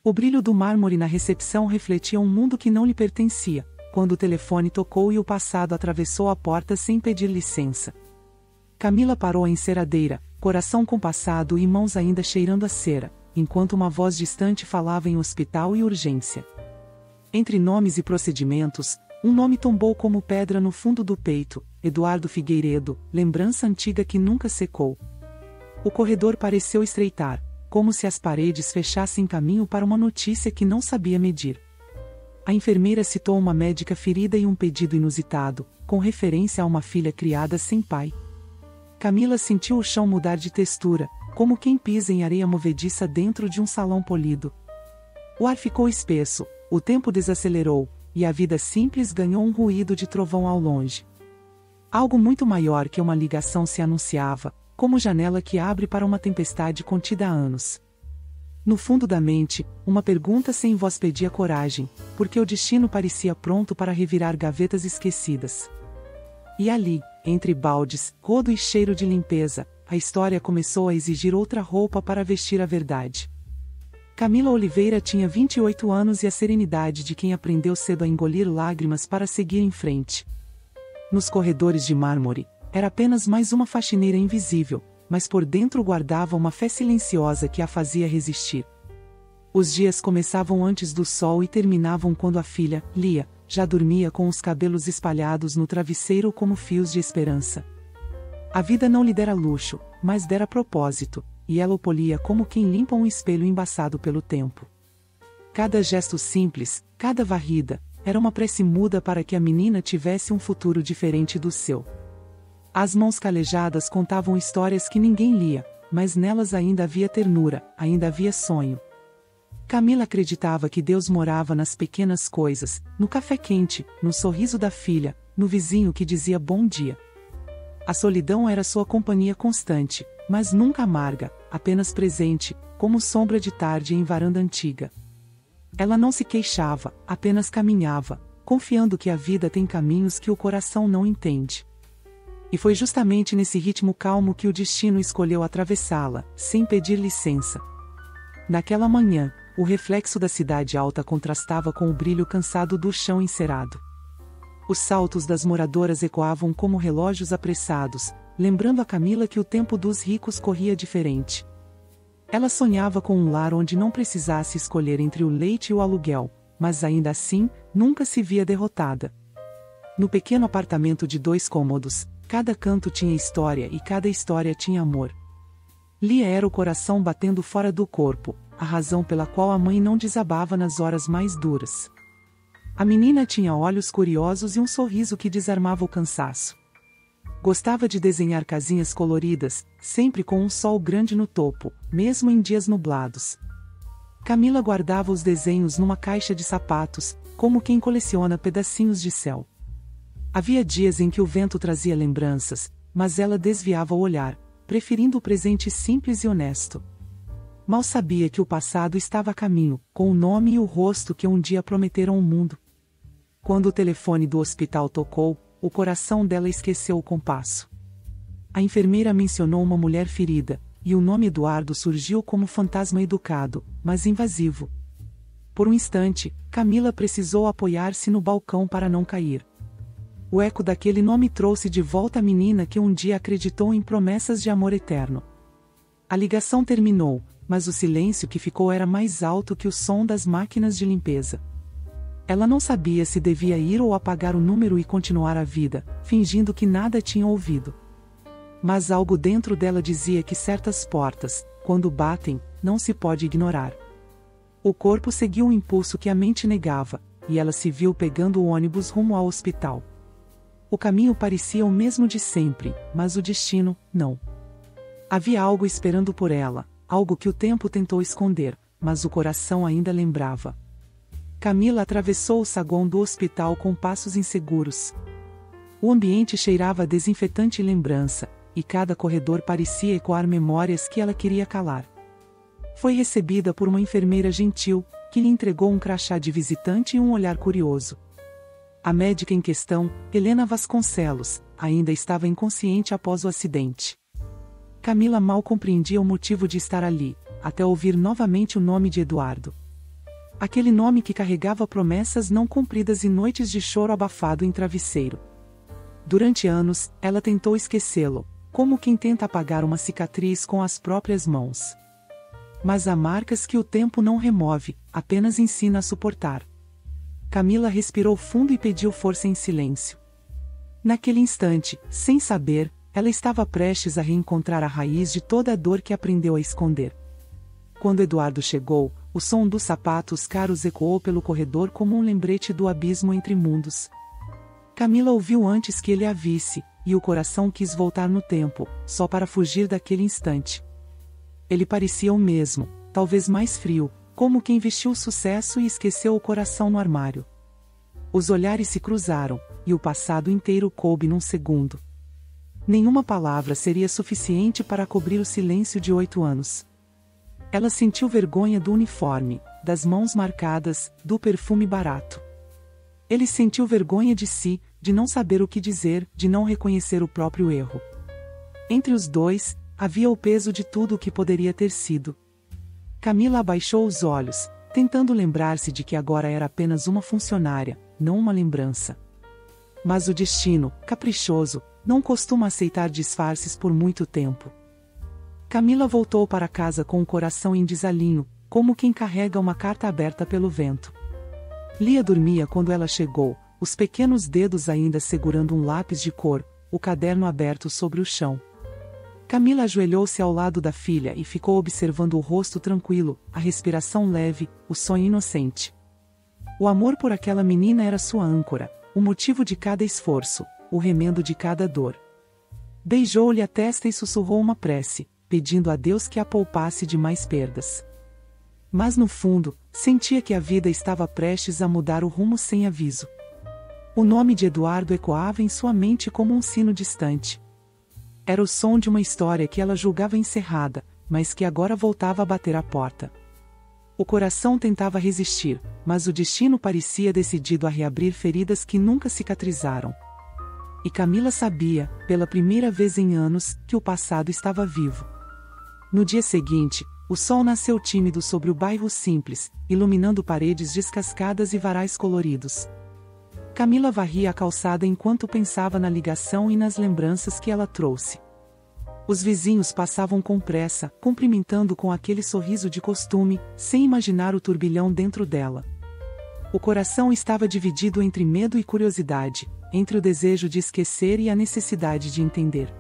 O brilho do mármore na recepção refletia um mundo que não lhe pertencia, quando o telefone tocou e o passado atravessou a porta sem pedir licença. Camila parou a enceradeira, coração compassado e mãos ainda cheirando a cera, enquanto uma voz distante falava em hospital e urgência. Entre nomes e procedimentos, um nome tombou como pedra no fundo do peito: Eduardo Figueiredo, lembrança antiga que nunca secou. O corredor pareceu estreitar, como se as paredes fechassem caminho para uma notícia que não sabia medir. A enfermeira citou uma médica ferida e um pedido inusitado, com referência a uma filha criada sem pai. Camila sentiu o chão mudar de textura, como quem pisa em areia movediça dentro de um salão polido. O ar ficou espesso, o tempo desacelerou, e a vida simples ganhou um ruído de trovão ao longe. Algo muito maior que uma ligação se anunciava, como janela que abre para uma tempestade contida há anos. No fundo da mente, uma pergunta sem voz pedia coragem, porque o destino parecia pronto para revirar gavetas esquecidas. E ali, entre baldes, rodo e cheiro de limpeza, a história começou a exigir outra roupa para vestir a verdade. Camila Oliveira tinha 28 anos e a serenidade de quem aprendeu cedo a engolir lágrimas para seguir em frente. Nos corredores de mármore, era apenas mais uma faxineira invisível, mas por dentro guardava uma fé silenciosa que a fazia resistir. Os dias começavam antes do sol e terminavam quando a filha, Lia, já dormia com os cabelos espalhados no travesseiro como fios de esperança. A vida não lhe dera luxo, mas dera propósito, e ela o polia como quem limpa um espelho embaçado pelo tempo. Cada gesto simples, cada varrida, era uma prece muda para que a menina tivesse um futuro diferente do seu. As mãos calejadas contavam histórias que ninguém lia, mas nelas ainda havia ternura, ainda havia sonho. Camila acreditava que Deus morava nas pequenas coisas, no café quente, no sorriso da filha, no vizinho que dizia bom dia. A solidão era sua companhia constante, mas nunca amarga, apenas presente, como sombra de tarde em varanda antiga. Ela não se queixava, apenas caminhava, confiando que a vida tem caminhos que o coração não entende. E foi justamente nesse ritmo calmo que o destino escolheu atravessá-la, sem pedir licença. Naquela manhã, o reflexo da cidade alta contrastava com o brilho cansado do chão encerado. Os saltos das moradoras ecoavam como relógios apressados, lembrando a Camila que o tempo dos ricos corria diferente. Ela sonhava com um lar onde não precisasse escolher entre o leite e o aluguel, mas ainda assim, nunca se via derrotada. No pequeno apartamento de 2 cômodos, cada canto tinha história e cada história tinha amor. Lia era o coração batendo fora do corpo, a razão pela qual a mãe não desabava nas horas mais duras. A menina tinha olhos curiosos e um sorriso que desarmava o cansaço. Gostava de desenhar casinhas coloridas, sempre com um sol grande no topo, mesmo em dias nublados. Camila guardava os desenhos numa caixa de sapatos, como quem coleciona pedacinhos de céu. Havia dias em que o vento trazia lembranças, mas ela desviava o olhar, preferindo o presente simples e honesto. Mal sabia que o passado estava a caminho, com o nome e o rosto que um dia prometeram ao mundo. Quando o telefone do hospital tocou, o coração dela esqueceu o compasso. A enfermeira mencionou uma mulher ferida, e o nome Eduardo surgiu como fantasma educado, mas invasivo. Por um instante, Camila precisou apoiar-se no balcão para não cair. O eco daquele nome trouxe de volta a menina que um dia acreditou em promessas de amor eterno. A ligação terminou, mas o silêncio que ficou era mais alto que o som das máquinas de limpeza. Ela não sabia se devia ir ou apagar o número e continuar a vida, fingindo que nada tinha ouvido. Mas algo dentro dela dizia que certas portas, quando batem, não se pode ignorar. O corpo seguiu um impulso que a mente negava, e ela se viu pegando o ônibus rumo ao hospital. O caminho parecia o mesmo de sempre, mas o destino, não. Havia algo esperando por ela, algo que o tempo tentou esconder, mas o coração ainda lembrava. Camila atravessou o saguão do hospital com passos inseguros. O ambiente cheirava a desinfetante e lembrança, e cada corredor parecia ecoar memórias que ela queria calar. Foi recebida por uma enfermeira gentil, que lhe entregou um crachá de visitante e um olhar curioso. A médica em questão, Helena Vasconcelos, ainda estava inconsciente após o acidente. Camila mal compreendia o motivo de estar ali, até ouvir novamente o nome de Eduardo. Aquele nome que carregava promessas não cumpridas e noites de choro abafado em travesseiro. Durante anos, ela tentou esquecê-lo, como quem tenta apagar uma cicatriz com as próprias mãos. Mas há marcas que o tempo não remove, apenas ensina a suportar. Camila respirou fundo e pediu força em silêncio. Naquele instante, sem saber, ela estava prestes a reencontrar a raiz de toda a dor que aprendeu a esconder. Quando Eduardo chegou, o som dos sapatos caros ecoou pelo corredor como um lembrete do abismo entre mundos. Camila ouviu antes que ele a visse, e o coração quis voltar no tempo, só para fugir daquele instante. Ele parecia o mesmo, talvez mais frio, como quem vestiu o sucesso e esqueceu o coração no armário. Os olhares se cruzaram, e o passado inteiro coube num segundo. Nenhuma palavra seria suficiente para cobrir o silêncio de 8 anos. Ela sentiu vergonha do uniforme, das mãos marcadas, do perfume barato. Ele sentiu vergonha de si, de não saber o que dizer, de não reconhecer o próprio erro. Entre os dois, havia o peso de tudo o que poderia ter sido. Camila abaixou os olhos, tentando lembrar-se de que agora era apenas uma funcionária, não uma lembrança. Mas o destino, caprichoso, não costuma aceitar disfarces por muito tempo. Camila voltou para casa com o coração em desalinho, como quem carrega uma carta aberta pelo vento. Lia dormia quando ela chegou, os pequenos dedos ainda segurando um lápis de cor, o caderno aberto sobre o chão. Camila ajoelhou-se ao lado da filha e ficou observando o rosto tranquilo, a respiração leve, o sonho inocente. O amor por aquela menina era sua âncora, o motivo de cada esforço, o remendo de cada dor. Beijou-lhe a testa e sussurrou uma prece, pedindo a Deus que a poupasse de mais perdas. Mas no fundo, sentia que a vida estava prestes a mudar o rumo sem aviso. O nome de Eduardo ecoava em sua mente como um sino distante. Era o som de uma história que ela julgava encerrada, mas que agora voltava a bater à porta. O coração tentava resistir, mas o destino parecia decidido a reabrir feridas que nunca cicatrizaram. E Camila sabia, pela primeira vez em anos, que o passado estava vivo. No dia seguinte, o sol nasceu tímido sobre o bairro simples, iluminando paredes descascadas e varais coloridos. Camila varria a calçada enquanto pensava na ligação e nas lembranças que ela trouxe. Os vizinhos passavam com pressa, cumprimentando com aquele sorriso de costume, sem imaginar o turbilhão dentro dela. O coração estava dividido entre medo e curiosidade, entre o desejo de esquecer e a necessidade de entender.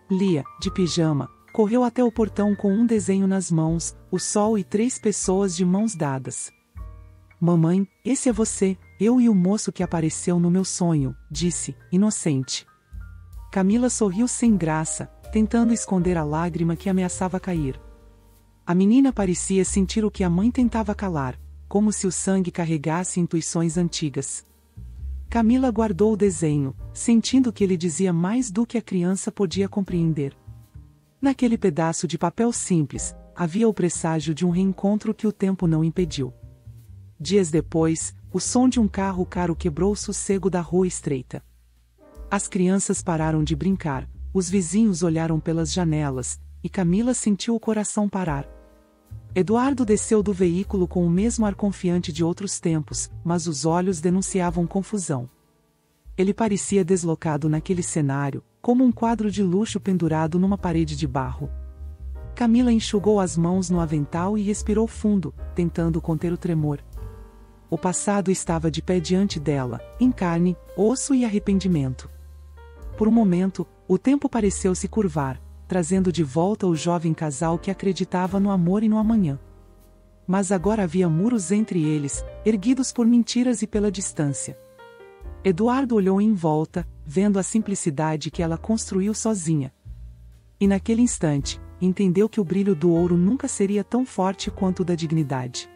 Lia, de pijama, correu até o portão com um desenho nas mãos, o sol e 3 pessoas de mãos dadas. "Mamãe, esse é você, eu e o moço que apareceu no meu sonho", disse, inocente. Camila sorriu sem graça, tentando esconder a lágrima que ameaçava cair. A menina parecia sentir o que a mãe tentava calar, como se o sangue carregasse intuições antigas. Camila guardou o desenho, sentindo que ele dizia mais do que a criança podia compreender. Naquele pedaço de papel simples, havia o presságio de um reencontro que o tempo não impediu. Dias depois, o som de um carro caro quebrou o sossego da rua estreita. As crianças pararam de brincar, os vizinhos olharam pelas janelas, e Camila sentiu o coração parar. Eduardo desceu do veículo com o mesmo ar confiante de outros tempos, mas os olhos denunciavam confusão. Ele parecia deslocado naquele cenário, como um quadro de luxo pendurado numa parede de barro. Camila enxugou as mãos no avental e respirou fundo, tentando conter o tremor. O passado estava de pé diante dela, em carne, osso e arrependimento. Por um momento, o tempo pareceu se curvar, trazendo de volta o jovem casal que acreditava no amor e no amanhã. Mas agora havia muros entre eles, erguidos por mentiras e pela distância. Eduardo olhou em volta, vendo a simplicidade que ela construiu sozinha. E naquele instante, entendeu que o brilho do ouro nunca seria tão forte quanto o da dignidade.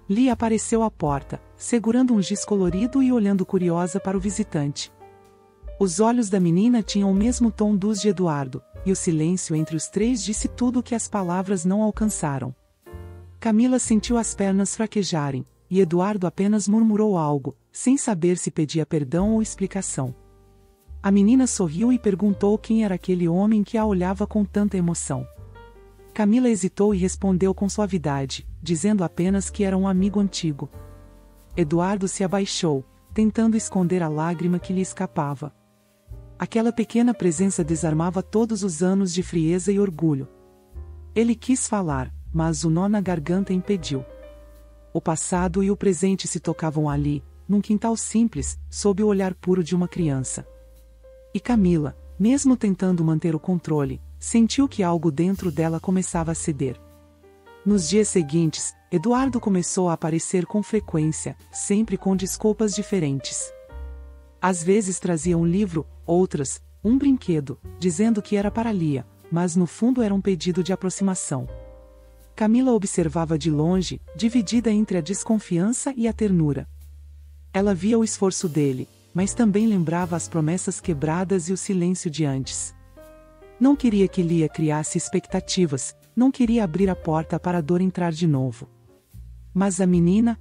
Lia apareceu à porta, segurando um giz colorido e olhando curiosa para o visitante. Os olhos da menina tinham o mesmo tom dos de Eduardo, e o silêncio entre os 3 disse tudo o que as palavras não alcançaram. Camila sentiu as pernas fraquejarem, e Eduardo apenas murmurou algo, sem saber se pedia perdão ou explicação. A menina sorriu e perguntou quem era aquele homem que a olhava com tanta emoção. Camila hesitou e respondeu com suavidade, dizendo apenas que era um amigo antigo. Eduardo se abaixou, tentando esconder a lágrima que lhe escapava. Aquela pequena presença desarmava todos os anos de frieza e orgulho. Ele quis falar, mas o nó na garganta impediu. O passado e o presente se tocavam ali, num quintal simples, sob o olhar puro de uma criança. E Camila, mesmo tentando manter o controle, sentiu que algo dentro dela começava a ceder. Nos dias seguintes, Eduardo começou a aparecer com frequência, sempre com desculpas diferentes. Às vezes trazia um livro, outras, um brinquedo, dizendo que era para Lia, mas no fundo era um pedido de aproximação. Camila observava de longe, dividida entre a desconfiança e a ternura. Ela via o esforço dele, mas também lembrava as promessas quebradas e o silêncio de antes. Não queria que Lia criasse expectativas, não queria abrir a porta para a dor entrar de novo. Mas a menina,